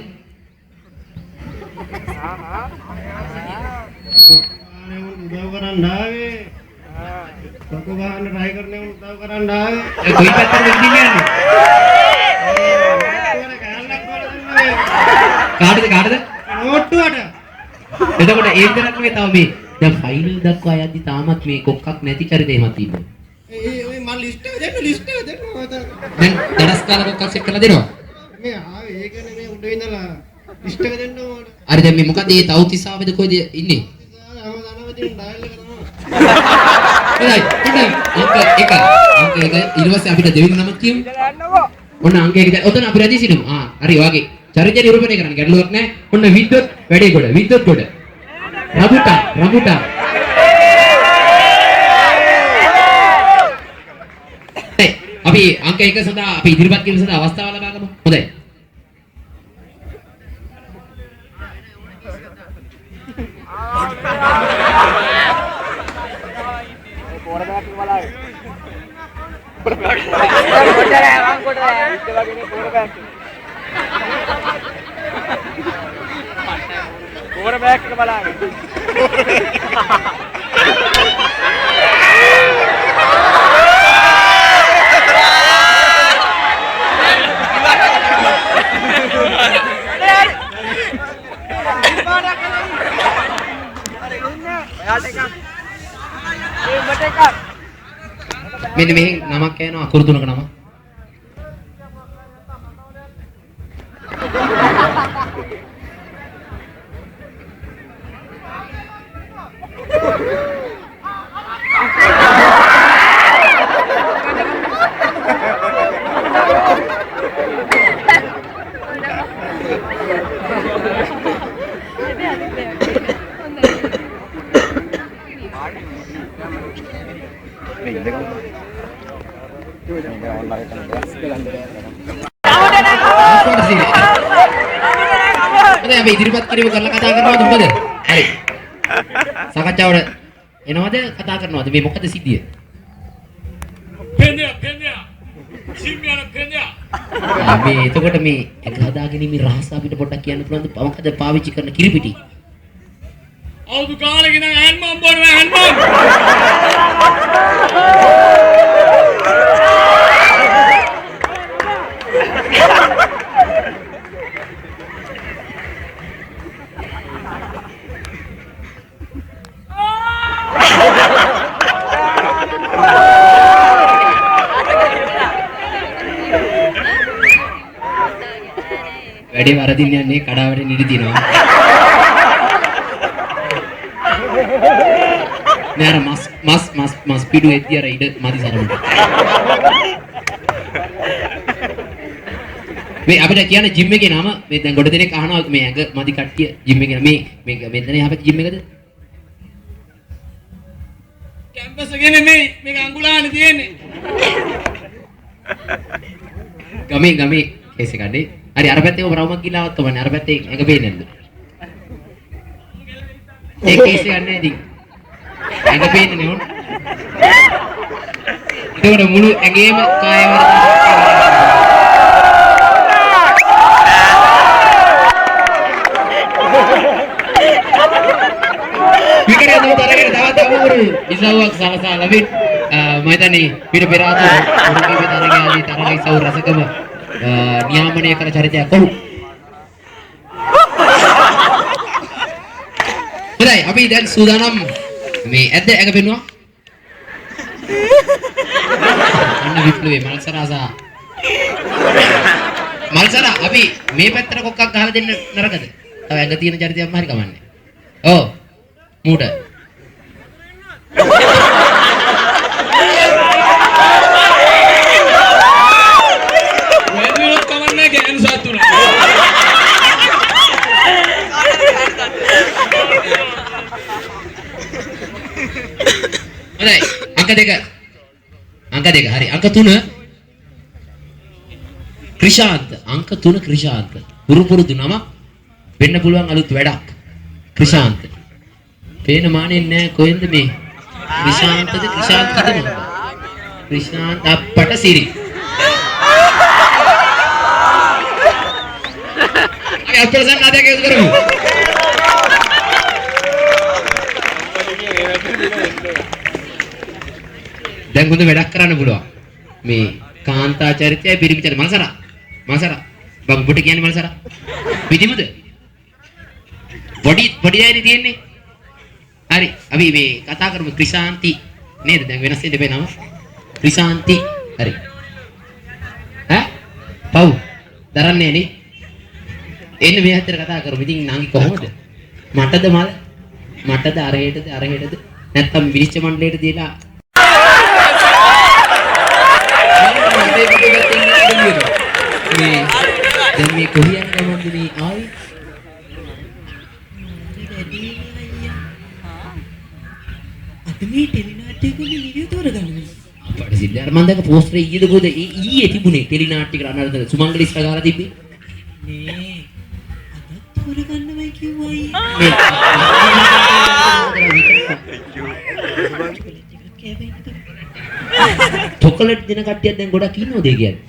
උදව් කරන්න ආවේ කොක ගහන්න try කරන්නේ උදව් කරන්න ආවේ ඒ කොයි පැත්තටද විදින්න යන්නේ කාටද නෝට්ටුවට එතකොට ඒ විතරක් නෙවෙයි තව මේ දැන් ෆයිනල් දක්වා යද්දි තාමත් මේ කොක්කක් නැති චරිතේ එහෙමත් ඉන්නවා ඒ මම ලිස්ට් එක දෙන්න දැන් දඩස් කාලා කොක්කක් සෙට් කරලා දෙනවා මේ ආවේ ඒක නෙමෙයි උඩ ඉඳලා ලිස්ට් එක දෙන්න ඕන හරි දැන් මේ මොකද මේ තවුතිසාවේද කොහෙද ඉන්නේ හැමදාම තියෙන ඩයල් එක තමයි අංක එක ඊට පස්සේ අපිට දෙවෙනි නම කියමු ඔන්න අංක එක ඔතන අපි රැඳී සිටමු හරි වගේ චරිතය නිරූපණය කරන්න ගැටලුවක් නැහැ ඔන්න විද්‍යුත් වැඩේ කොට විද්‍යුත් කොට රඹුටා අපි අංක 1 සඳහා අපි ඉදිරිපත් කිරීම සඳහා අවස්ථාව ලබා ගමු. හොඳයි. මෙන්න මෙහි නමක් යනවා අකුරු තුනක නම. අපි ඉදිරිපත් කිරීම කරලා කතා කරනවද මොකද? හරි. සාකච්ඡාවට එනවද කතා කරනවද? මේ මොකද සිද්ධිය? Penya. Simmiano Penya. මේ එතකොට මේ එක හදාගෙන මේ රහස අපිට පොඩ්ඩක් කියන්න පුළුවන්ද? මොකද පාවිච්චි කරන කිරිපිටි? අවුරුදු කාලෙක ඉඳන් හැන්මම් බොනවා හැන්මම්. වැඩේ වරදින්න යන්නේ කඩාවට නිදි තිනවා. නෑර මස් පිඩු එද්දී අර ඉඩ මදි සරමුට. මේ අපිට කියන්නේ ජිම් එකේ නම මේ දැන් ගොඩ දෙනෙක් අහනවා මේ ඇඟ මදි කට්ටිය ජිම් එකේ මේ මෙතන යහපත් ජිම් එකද? කැම්පස් එකේ නෙමෙයි මේක අඟුලානේ තියෙන්නේ. ගමේ කේස් එකනේ. හරි අර පැත්තේ ඔබ රවුමක් ගිලාවත් ඔබනේ අර පැත්තේ ඇඟ පේන්නේ නැද්ද? ඒ කේස් එක නැහැ ඉතින්. ඇඟ පේන්නේ නේ උන්. ඒකට මුළු ඇඟේම කාය විකරේ දෝතරේ තවත් අමුරු ඉසව්වක් සලසා ලැබෙත් මම හිතන්නේ පිට පෙර ආතු උරුගේ තරගය ආදී තරග ඉසව් රසකම නියාමනය කර චරිතයක් ඔහු. හොඳයි අපි දැන් සූදානම් මේ ඇද්ද ඇඟ පෙන්නවා. අන්න විප්ලවයේ මල්සරාසා. මල්සරා අපි මේ පැත්තට කොක්කක් ගහලා දෙන්න නරකද? තව ඇඟ තියෙන චරිතයක්ම හරි කමන්නේ. ඔව්. මූට. වෙනුනොත් කමන්නේ ගෑනු සතුන. හොඳයි අංක දෙක හරි අංක 3 ක්‍රිෂාන්ත අංක 3 ක්‍රිෂාන්ත පුරුදු නම වෙන්න පුළුවන් අලුත් වැඩක් ක්‍රිෂාන්ත පේන මානෙන්නේ නැහැ කොහෙන්ද මේ ක්‍රිෂාන්තද ක්‍රිෂාන්ත කිදෙනවද ක්‍රිෂාන්ත අපට සිරි අපි අපරසන් ආදක යොදු කරමු දැන් හොඳ වැඩක් කරන්න පුළුවන් මේ කාන්තා චරිතයයි පිරිමි චරිතය මල්සරා බං ඔබට කියන්නේ මල්සරා පිටිමුද බොඩි අයනේ තියෙන්නේ හරි අපි මේ කතා කරමු ක්‍රිෂාන්ති නේද දැන් වෙනස් වෙන්න බෑ නම ක්‍රිෂාන්ති හරි ඈ පව් දරන්නේ නේ එන්න මේ හැතර කතා කරමු ඉතින් නංගි කොහොමද මටද අරහෙටද නැත්තම් විනිශ්චය මණ්ඩලයට දීලා දැන් මේ කොහියන් ගමන්ද මේ ආවේ අද මේ ටෙලිනාට්‍යයක නිවිය තෝරගන්න අපට සිද්ධාර්ථ මම දැන් පෝස්ටර් ඊයේද කොහෙද ඊයේ තිබුණේ ටෙලිනාට්‍ය කරන්න අරද සුමංගලි ඉස්සර ගාලා තිබ්බේ නේ අද තෝරගන්නවයි කිව්වයි චොකලට් දෙන කට්ටියක් දැන් ගොඩක් ඉන්නවද ඒ කියන්නේ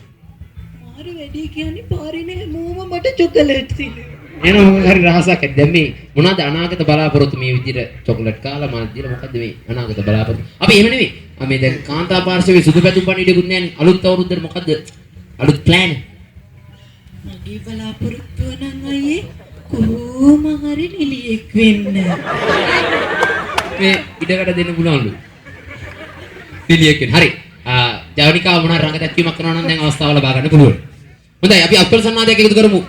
මාරි වැඩි කියන්නේ පාරිනේ හැමෝම මට චොකලට් තියෙනවා එන මොකක් හරි රහසක් ඇති දැන් මේ මොනවද අනාගත බලාපොරොත්තු මේ විදිහට චොකලට් කාලා මල් දීලා මොකද්ද මේ අනාගත බලාපොරොත්තු අපි එහෙම නෙමෙයි මේ දැන් කාන්තා පාර්ශවයේ සුදු පැතුම් පණිවිඩයක්වත් නැහැ අලුත් අවුරුද්දට මොකද්ද අලුත් ප්ලෑන් මගේ බලාපොරොත්තුව නම් අයියේ කොහොම හරි නිලියෙක් වෙන්න මේ ඉඩකට දෙන්න පුළුවන්ලු නිලියෙක් වෙන්න හරි ජවනිකා මොනවා රංග දැක්වීමක් කරනවා නම් දැන් අවස්ථාව ලබා ගන්න පුළුවන් හොඳයි අපි අත්පොල සන්නාදයක් එකතු කරමු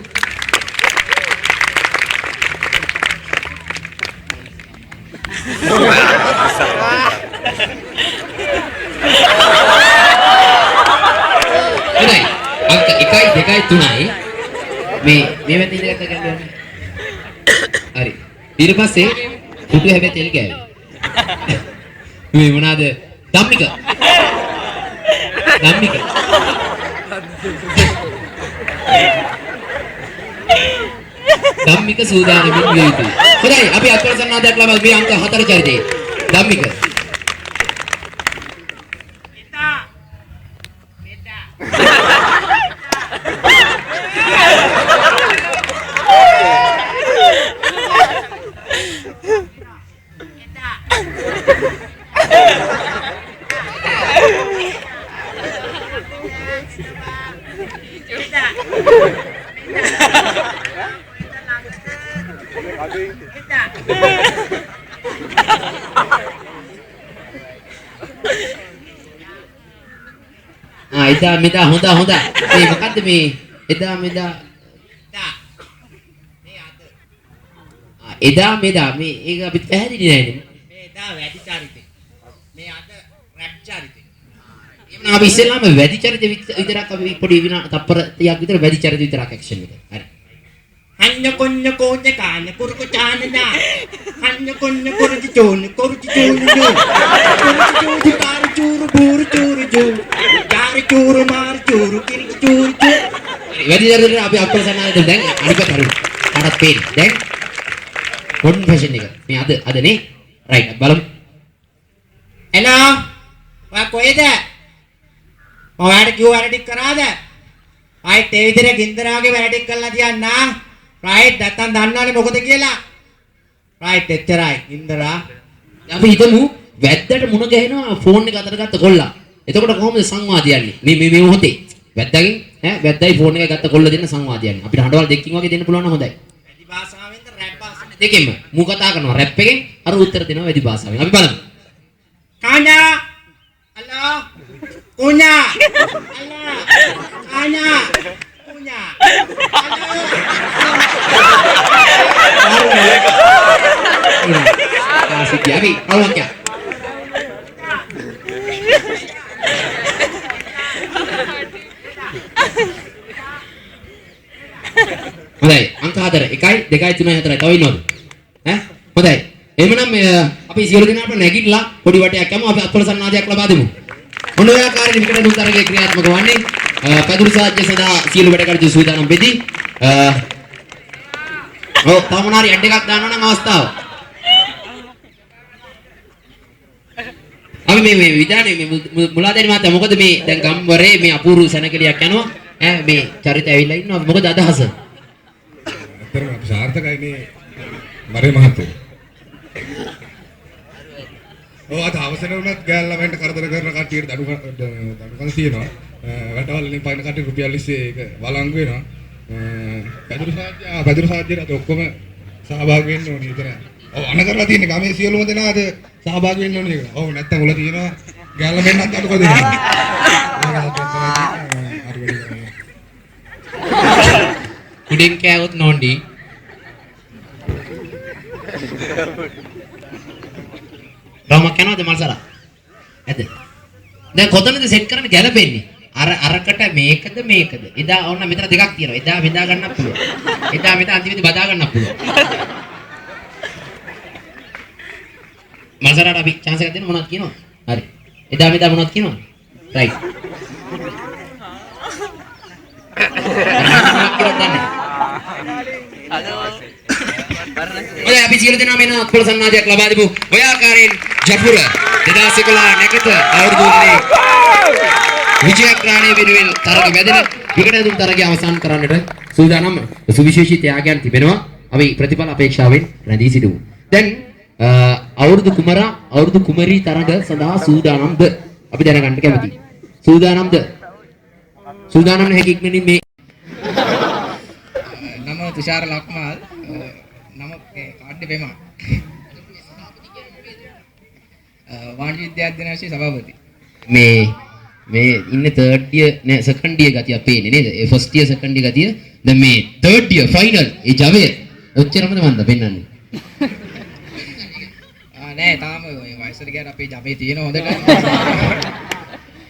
හොඳයි අංක 1 2 3යි මේ වැටි ඉඳගත්ත ගන්න හරි ඊට පස්සේ පුටු හැබැයි තෙල් ගෑවේ මේ මොනවාද ධම්මික සූදානමින් විය යුතුයි. හොඳයි අපි අත්වල සන්නාදයක් ලබා මේ අංක 4 චරිතේ ධම්මික. එදා මෙදා හොඳ මේ මොකද්ද මේ එදා මෙදා එදා මෙදා මේ ඒක අපිට පැහැදිලි නෑනේ මේ එදා වැඩි චරිතේ මේ අද රැප් චරිතේ එමුනා අපි ඉස්සෙල්ලාම වැඩි චරිත විතරක් අපි පොඩි විනා තප්පර 30ක් විතර වැඩි චරිත විතරක් ඇක්ෂන් එක හරි හඤ්ඤ කොඤ්ඤ කෝඤ්ඤ කාඤ්ඤ කුරුකු චානනා හඤ්ඤ කොඤ්ඤ කුරුචි චෝන කුරුචි චෝනු කුරුචි කාරු චූරු බූරු චූරු චූරු යාර චූරු මාර චූරු කිරිචි චූරු චූරු වැඩි චරිත අපි අප්පල සන්නාලේ දැන් අනික කරුණු කාටත් පේන්නේ දැන් මොඩර්න් ෆැෂන් එක මේ අදනේ රයිට් බලමු එලා ඔයා කොහෙද මම ඔයාලට කිව්ව වැඩ ටික කරාද ආයෙත් ඒ විදිහට ගින්දරාගේ වැඩ ටික කරලා තියන්න රයිට් නැත්තම් දන්නවනේ මොකද කියලා රයිට් එච්චරයි ගින්දරා අපි හිතමු වැද්දට මුණ ගැහෙනවා ෆෝන් එක අතට ගත්ත කොල්ලා එතකොට කොහොමද සංවාදය යන්නේ මේ මොහොතේ වැද්දාගෙන් වැද්දයි ෆෝන් එක ගත්ත කොල්ල දෙන්න සංවාදය යන්නේ අපිට හඬවල් දෙකකින් වගේ දෙන්න පුළුවන් නම් හොඳයි වැඩි භාෂාවෙන්ද රැප් භාෂාවෙන්ද දෙකෙන්ම මූ කතා කරනවා රැප් එකෙන් අර උත්තර දෙනවා වැඩි භාෂාවෙන් අපි බලමු කාඤා හලෝ කුණා හලෝ කාඤා කුණා ආසික් යවි අවුලක් යා හොඳයි අංක 4 1 2 3 4 තව ඉන්නවද ඈ හොඳයි එහෙනම් අපි සියලු දෙනාට නැගිටලා පොඩි වටයක් යමු අපි අත්වල සන්නාදයක් ලබා දෙමු මොන ආකාරයෙන් විකට දුතරගේ ක්‍රියාත්මක වන්නේ පැදුරු සාජ්‍ය සදා සියලු වැඩ කටයුතු සූදානම් වෙදී තමනාරි ඇඩ් එකක් දානවා නම් අවස්ථාව අපි මේ විධානයේ මේ මුලාදැනි මාත්‍යා මොකද මේ දැන් ගම්වරේ මේ අපූර්ව සැනකෙලියක් යනවා ඈ මේ චරිත ඇවිල්ලා ඉන්නවා මොකද අදහස ඇත්තටම අපි සාර්ථකයි මේ මරේ මහත්තයෝ අද අවසර වුණත් ගෑල් ළමයින්ට කරදර කරන කට්ටියට දඩුකම් තියෙනවා වැටවල් වලින් පයින් කට්ටිය රුපියල් 20 ඒක වළංගු වෙනවා පැදුරු සාජ්‍යයට අද ඔක්කොම සහභාගී වෙන්න ඕනේ විතර. ඔව් අන කරලා තියෙන ගමේ සියලුම දෙනා අද සහභාගී වෙන්න ඕනේ කියලා. ඔව් නැත්තම් උල තියෙනවා ගෑල් ළමයින්ට අඩුක දෙනවා. උඩින් කෑවොත් නෝන්ඩි රාමක් යනවාද මල්සලා ඇද දැන් කොතනද සෙට් කරන්න ගැලපෙන්නේ අරකට මේකද එදා ඕන මෙතන දෙකක් තියෙනවා එදා බෙදා ගන්නත් පුළුවන් එදා මෙතන අන්තිමේදී බදා ගන්නත් පුළුවන් මල්සලාට අපි chance එකක් දෙන්න මොනවද කියනවා හරි එදා මෙදා මොනවද කියනවා රයිට් ඔය අපි සියලු දෙනා මෙන්න අත්පොළ සන්නාදයක් ලබා දෙමු. ඔය ආකාරයෙන් ජපුර 2011 නැකත අවුරුදුනේ විජයග්‍රහණය වෙනුවෙන් තරග වැදෙන විකට දුම් තරගය අවසන් කරන්නට සූදානම් සුවිශේෂී ත්‍යාගයන් තිබෙනවා. අපි ප්‍රතිඵල අපේක්ෂාවෙන් රැඳී සිටිමු. දැන් අවුරුදු කුමරා අවුරුදු කුමරී තරග සඳහා සූදානම්ද? අපි දැනගන්න කැමතියි. සූදානම්ද? සූදානම් නැහැ ඉක්මනින් මේ නම තුෂාර ලක්මාල් නම කාඩ් දෙපෙම වාණිජ්‍ය විද්‍යාධ්‍යනාංශයේ සභාපති මේ ඉන්නේ third year නෑ second year ගතිය පේන්නේ නේද? ඒ first year second year ගතිය දැන් මේ third year final ඒ ජවය ඔච්චරමද මන්ද පෙන්වන්නේ. නෑ තාම ඔය වයසට ගියාට අපේ ජවයේ තියෙන හොඳට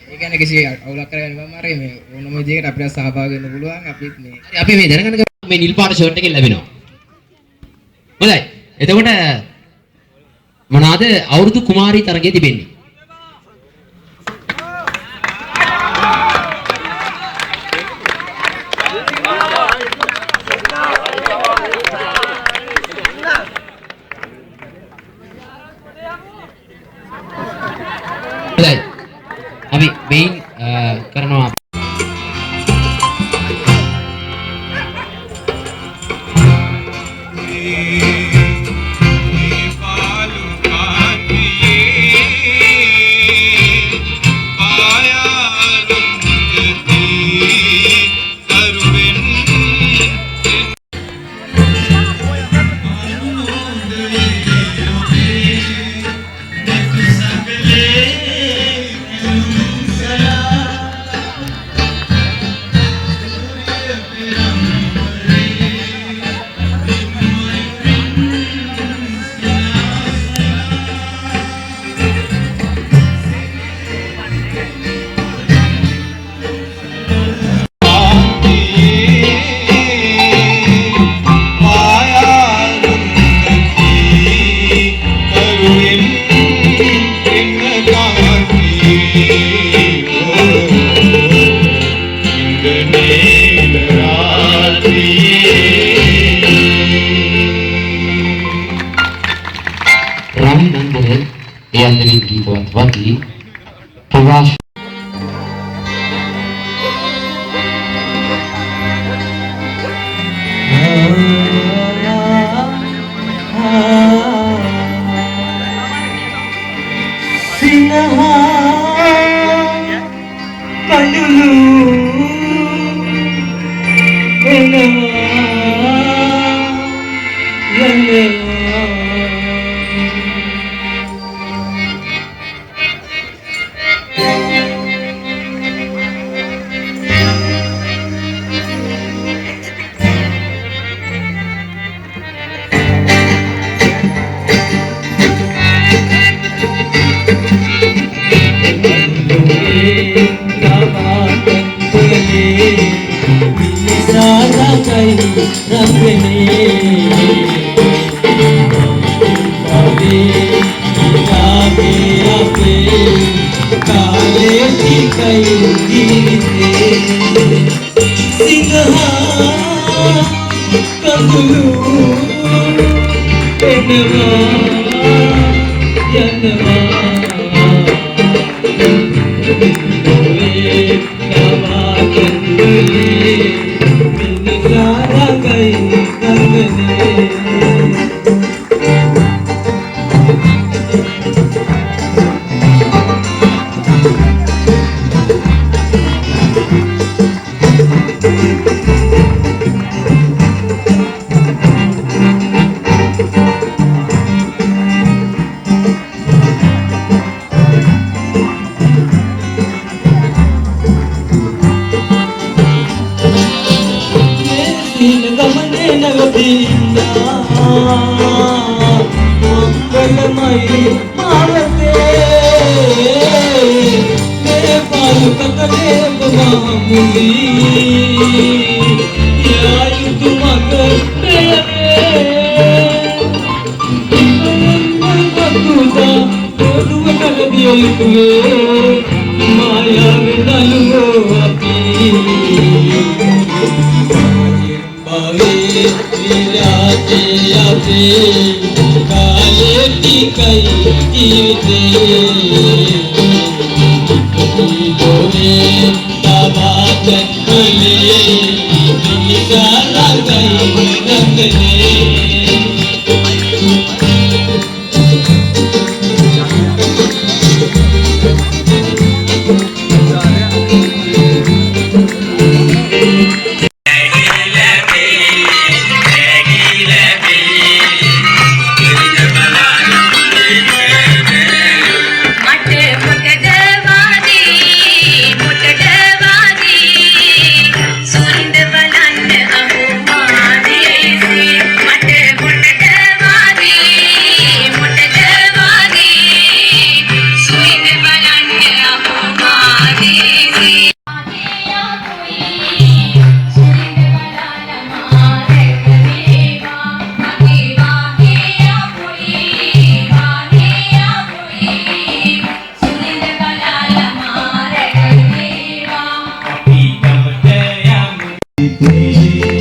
ඒ කියන්නේ කිසි අවුලක් කරගන්න බෑ මාරේ මේ ඕනම විදිහකට අපිට සහභාගී වෙන්න පුළුවන් අපිත් මේ අපි මේ දැනගන්න මේ නිල් පාට ෂර්ට් එකෙන් ලැබෙනවා. හොඳයි. එතකොට මොනවාද අවුරුදු කුමාරී තරගයේ තිබෙන්නේ? හොඳයි. අපි මේන් කරනවා ලියන්දමින් ගීතවත් වදී ප්‍රවාස Thank you.